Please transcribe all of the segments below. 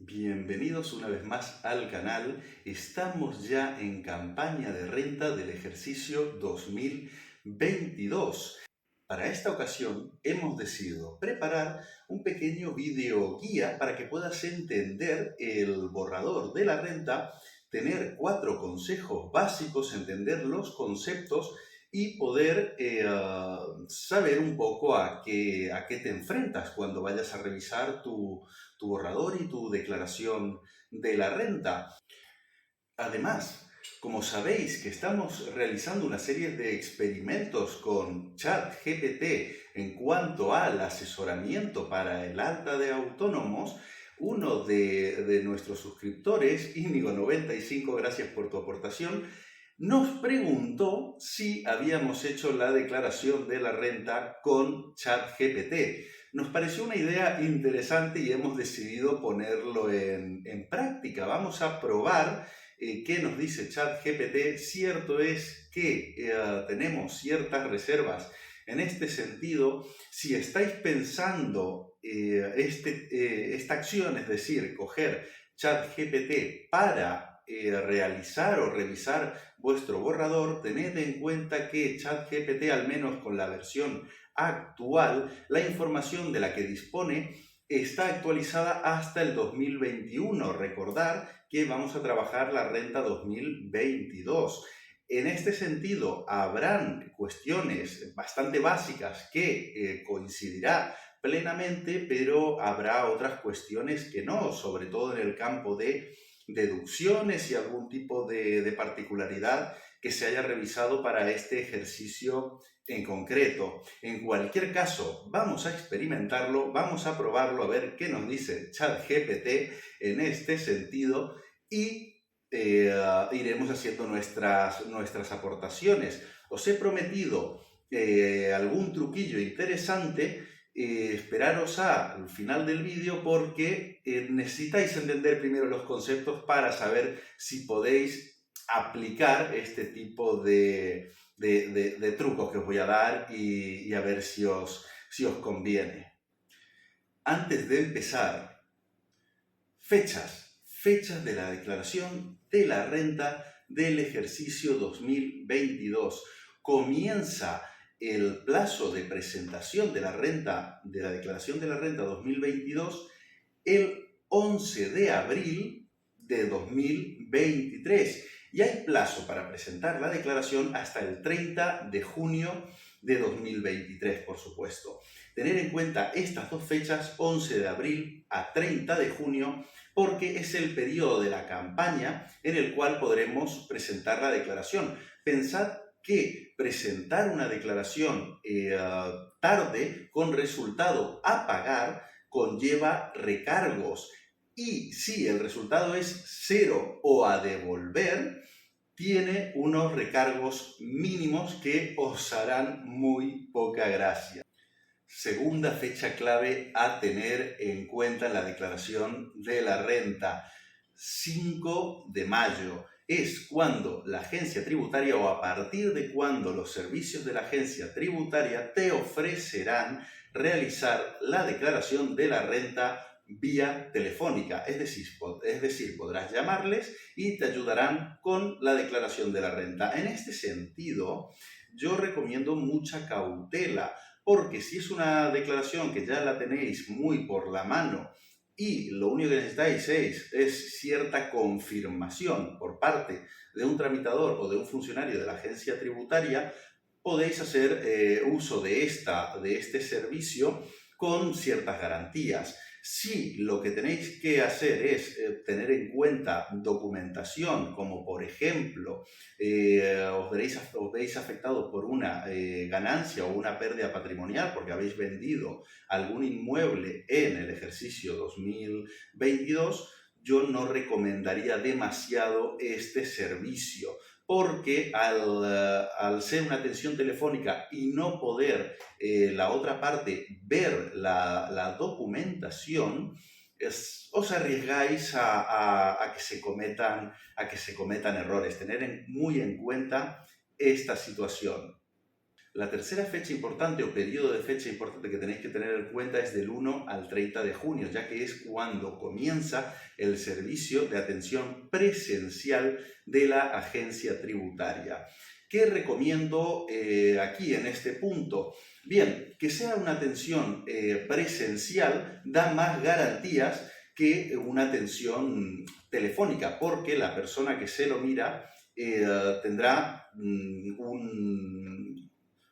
Bienvenidos una vez más al canal. Estamos ya en campaña de renta del ejercicio 2022. Para esta ocasión hemos decidido preparar un pequeño video guía para que puedas entender el borrador de la renta, tener 4 consejos básicos, entender los conceptos y poder saber un poco a qué te enfrentas cuando vayas a revisar tu borrador y tu declaración de la renta. Además, como sabéis que estamos realizando una serie de experimentos con ChatGPT en cuanto al asesoramiento para el alta de autónomos, uno de nuestros suscriptores, Íñigo95, gracias por tu aportación, nos preguntó si habíamos hecho la declaración de la renta con ChatGPT. Nos pareció una idea interesante y hemos decidido ponerlo en práctica. Vamos a probar qué nos dice ChatGPT. Cierto es que tenemos ciertas reservas en este sentido. Si estáis pensando esta acción, es decir, coger ChatGPT para realizar o revisar vuestro borrador, tened en cuenta que ChatGPT, al menos con la versión actual, la información de la que dispone está actualizada hasta el 2021. Recordar que vamos a trabajar la renta 2022. En este sentido, habrán cuestiones bastante básicas que coincidirá plenamente, pero habrá otras cuestiones que no, sobre todo en el campo de deducciones y algún tipo de particularidad que se haya revisado para este ejercicio en concreto. En cualquier caso, vamos a experimentarlo, vamos a probarlo, a ver qué nos dice ChatGPT en este sentido y iremos haciendo nuestras aportaciones. Os he prometido algún truquillo interesante. Esperaros al final del vídeo porque necesitáis entender primero los conceptos para saber si podéis aplicar este tipo de trucos que os voy a dar y a ver si os conviene. Antes de empezar, fechas de la declaración de la renta del ejercicio 2022. Comienza el plazo de presentación de la renta, de la declaración de la renta 2022, el 11 de abril de 2023. Y hay plazo para presentar la declaración hasta el 30 de junio de 2023, por supuesto. Tener en cuenta estas dos fechas, 11 de abril a 30 de junio, porque es el periodo de la campaña en el cual podremos presentar la declaración. Pensad que presentar una declaración tarde con resultado a pagar conlleva recargos, y si el resultado es 0 o a devolver, tiene unos recargos mínimos que os harán muy poca gracia. Segunda fecha clave a tener en cuenta en la declaración de la renta, 5 de mayo. Es cuando la agencia tributaria, o a partir de cuando los servicios de la agencia tributaria te ofrecerán realizar la declaración de la renta vía telefónica. Es decir, podrás llamarles y te ayudarán con la declaración de la renta. En este sentido, yo recomiendo mucha cautela, porque si es una declaración que ya la tenéis muy por la mano y lo único que necesitáis es cierta confirmación por parte de un tramitador o de un funcionario de la agencia tributaria, podéis hacer uso de este servicio con ciertas garantías. Si lo que tenéis que hacer es tener en cuenta documentación, como por ejemplo os veis afectados por una ganancia o una pérdida patrimonial porque habéis vendido algún inmueble en el ejercicio 2022, yo no recomendaría demasiado este servicio, porque al ser una atención telefónica y no poder la otra parte ver la documentación, os arriesgáis a que se cometan errores. Tener muy en cuenta esta situación. La tercera fecha importante o periodo de fecha importante que tenéis que tener en cuenta es del 1 al 30 de junio, ya que es cuando comienza el servicio de atención presencial de la agencia tributaria. ¿Qué recomiendo aquí en este punto? Bien, que sea una atención presencial da más garantías que una atención telefónica, porque la persona que se lo mira tendrá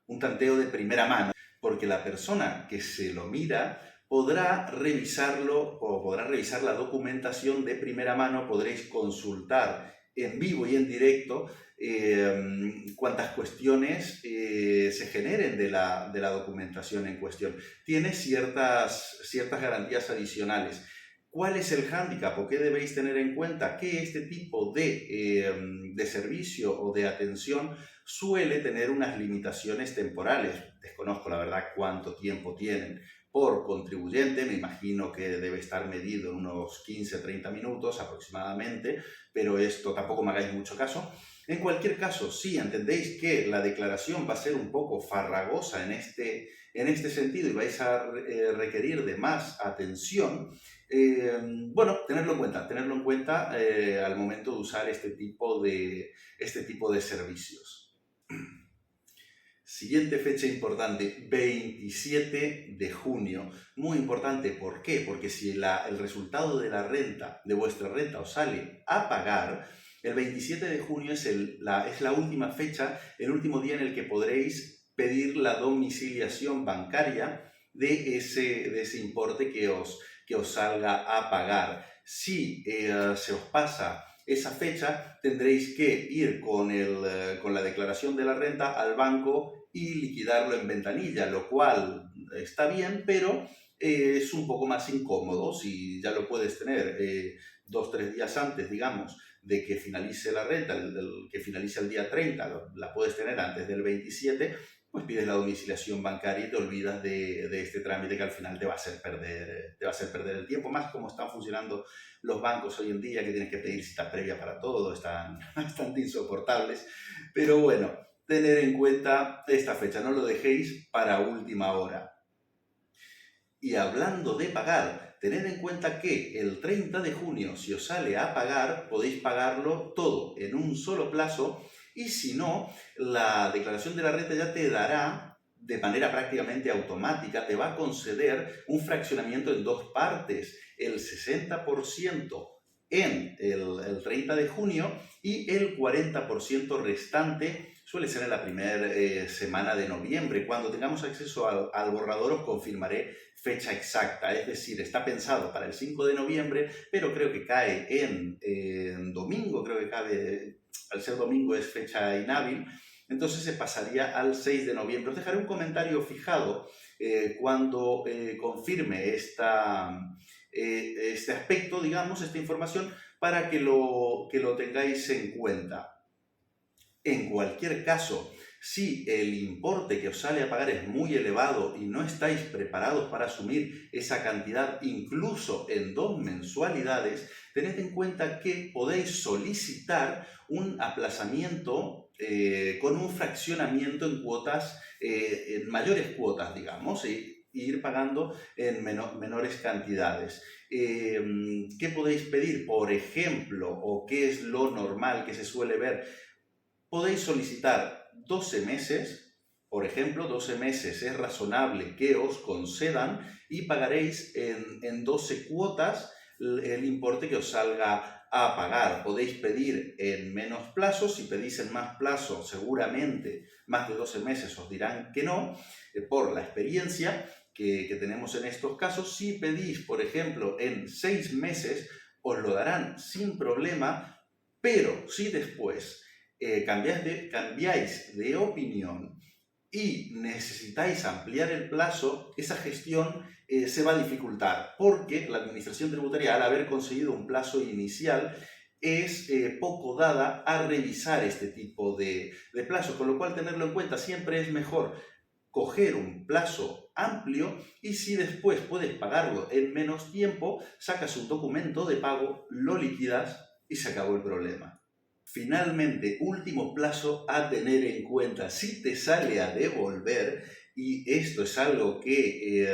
un tanteo de primera mano, porque la persona que se lo mira podrá revisarlo o podrá revisar la documentación de primera mano, podréis consultar en vivo y en directo cuántas cuestiones se generen de la documentación en cuestión. Tiene ciertas garantías adicionales. ¿Cuál es el hándicap o qué debéis tener en cuenta? Que este tipo de servicio o de atención suele tener unas limitaciones temporales. Desconozco la verdad cuánto tiempo tienen por contribuyente, me imagino que debe estar medido en unos 15-30 minutos aproximadamente, pero esto tampoco me hagáis mucho caso. En cualquier caso, si entendéis que la declaración va a ser un poco farragosa en este sentido y vais a requerir de más atención, bueno, tenerlo en cuenta al momento de usar este tipo de servicios. Siguiente fecha importante, 27 de junio. Muy importante, ¿por qué? Porque si el resultado de la renta, de vuestra renta, os sale a pagar, el 27 de junio es la última fecha, el último día en el que podréis pedir la domiciliación bancaria de ese importe que os salga a pagar. Si se os pasa esa fecha, tendréis que ir con la declaración de la renta al banco y liquidarlo en ventanilla, lo cual está bien, pero es un poco más incómodo. Si ya lo puedes tener 2-3 días antes, digamos, de que finalice la renta, que finalice el día 30, la puedes tener antes del 27, pues pides la domiciliación bancaria y te olvidas de este trámite que al final te va a hacer perder el tiempo, más como están funcionando los bancos hoy en día, que tienes que pedir cita previa para todo, están bastante insoportables. Pero bueno, tener en cuenta esta fecha, no lo dejéis para última hora. Y hablando de pagar, tened en cuenta que el 30 de junio, si os sale a pagar, podéis pagarlo todo en un solo plazo, y si no, la declaración de la renta ya te dará, de manera prácticamente automática, te va a conceder un fraccionamiento en dos partes, el 60% en el 30 de junio y el 40% restante suele ser en la primera semana de noviembre. Cuando tengamos acceso al borrador os confirmaré fecha exacta, es decir, está pensado para el 5 de noviembre, pero creo que cae en domingo, creo que cae, al ser domingo es fecha inhábil, entonces se pasaría al 6 de noviembre. Os dejaré un comentario fijado cuando confirme este aspecto, digamos, esta información, para que lo tengáis en cuenta. En cualquier caso, si el importe que os sale a pagar es muy elevado y no estáis preparados para asumir esa cantidad incluso en 2 mensualidades, tened en cuenta que podéis solicitar un aplazamiento con un fraccionamiento en cuotas, en mayores cuotas, digamos, e ir pagando en menores cantidades. ¿Qué podéis pedir? Por ejemplo, o qué es lo normal que se suele ver, podéis solicitar 12 meses, por ejemplo, 12 meses es razonable que os concedan y pagaréis en 12 cuotas el importe que os salga a pagar. Podéis pedir en menos plazos, si pedís en más plazo seguramente más de 12 meses os dirán que no, por la experiencia que tenemos en estos casos. Si pedís, por ejemplo, en 6 meses, os lo darán sin problema, pero si después cambiáis de opinión y necesitáis ampliar el plazo, esa gestión se va a dificultar, porque la Administración Tributaria, al haber conseguido un plazo inicial, es poco dada a revisar este tipo de plazo, con lo cual tenerlo en cuenta. Siempre es mejor coger un plazo amplio y si después puedes pagarlo en menos tiempo, sacas un documento de pago, lo liquidas y se acabó el problema. Finalmente, último plazo a tener en cuenta, si te sale a devolver, y esto es algo que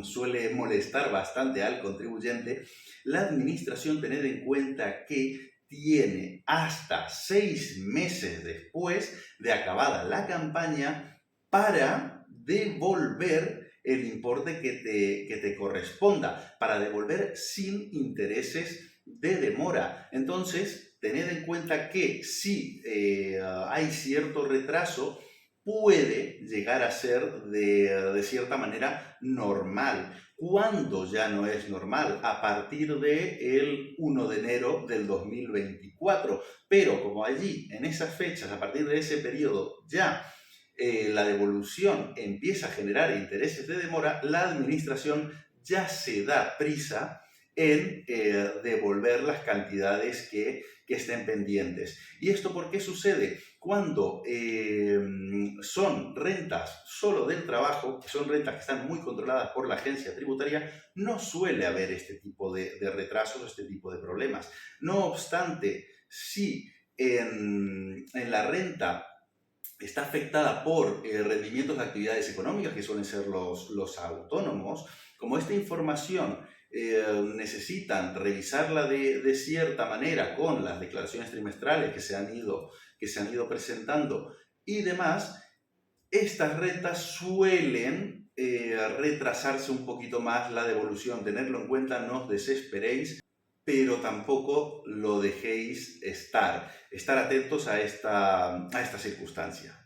suele molestar bastante al contribuyente, la administración tener en cuenta que tiene hasta 6 meses después de acabada la campaña para devolver el importe que te corresponda, para devolver sin intereses de demora. Entonces, tened en cuenta que si hay cierto retraso, puede llegar a ser de cierta manera normal. ¿Cuándo ya no es normal? A partir del 1 de enero del 2024. Pero como allí, en esas fechas, a partir de ese periodo, ya la devolución empieza a generar intereses de demora, la administración ya se da prisa en devolver las cantidades que estén pendientes. ¿Y esto por qué sucede? Cuando son rentas solo del trabajo, que son rentas que están muy controladas por la agencia tributaria, no suele haber este tipo de retrasos, este tipo de problemas. No obstante, si en la renta está afectada por rendimientos de actividades económicas, que suelen ser los autónomos, como esta información necesitan revisarla de cierta manera con las declaraciones trimestrales que se han ido presentando y demás, estas rentas suelen retrasarse un poquito más la devolución. Tenerlo en cuenta, no os desesperéis, pero tampoco lo dejéis estar. Estar atentos a esta circunstancia.